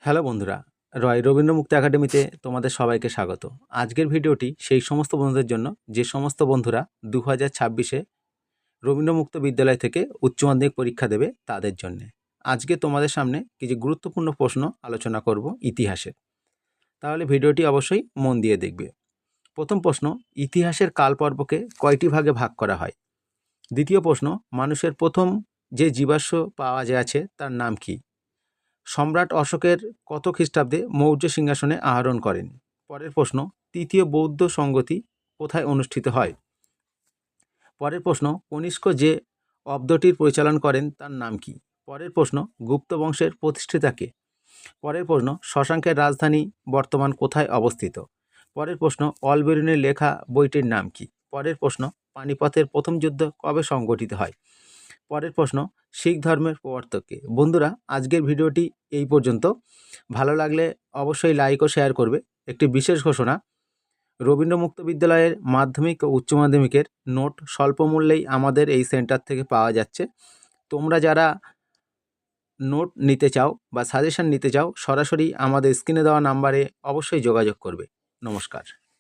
Hello বন্ধুরা, রবীন্দ্র মুক্ত একাডেমিতে তোমাদের সবাইকে স্বাগত। আজকের ভিডিওটি সেই সমস্ত বন্ধুদের জন্য যে সমস্ত বন্ধুরা 2026-এ রবীন্দ্র মুক্ত বিদ্যালয় থেকে উচ্চ মাধ্যমিক পরীক্ষা দেবে তাদের জন্যে। আজকে তোমাদের সামনে কিছু গুরুত্বপূর্ণ প্রশ্ন আলোচনা করব ইতিহাসের। তাহলে ভিডিওটি অবশ্যই মন দিয়ে দেখবে। প্রথম প্রশ্ন, ইতিহাসের কালপর্বকে কয়টি ভাগে ভাগ করা হয়? দ্বিতীয় প্রশ্ন, মানুষের প্রথম যে জীবাশ্ম পাওয়া গেছে তার নাম কি? সম্রাট অশোকের কত খ্রিস্টাব্দে মৌর্য সিংহাসনে আরোহণ করেন? পরের প্রশ্ন, তৃতীয় বৌদ্ধ সংগতি কোথায় অনুষ্ঠিত হয়? পরের প্রশ্ন, কনিষ্ক যে অব্দটির পরিচালনা করেন তার নাম কি? পরের প্রশ্ন, গুপ্ত বংশের প্রতিষ্ঠাতা কে? পরের প্রশ্ন, শশাঙ্কের রাজধানী বর্তমান কোথায় অবস্থিত? পরের প্রশ্ন, অলবেরুনের লেখা বইটির নাম কি? পরের প্রশ্ন, পানিপথের প্রথম যুদ্ধ কবে সংঘটিত হয়? পরের প্রশ্ন, শিখ ধর্মের প্রবর্তক কে? বন্ধুরা, আজকের ভিডিওটি এই পর্যন্ত। ভালো লাগলে অবশ্যই লাইক ও শেয়ার করবে। একটি বিশেষ ঘোষণা, রবীন্দ্র মুক্ত বিদ্যালয়ের মাধ্যমিক ও উচ্চ মাধ্যমিকের নোট স্বল্প মূল্যেই আমাদের এই সেন্টার থেকে পাওয়া যাচ্ছে। তোমরা যারা নোট নিতে চাও বা সাজেশন নিতে চাও, সরাসরি আমাদের স্ক্রিনে দেওয়া নাম্বারে অবশ্যই যোগাযোগ করবে। নমস্কার।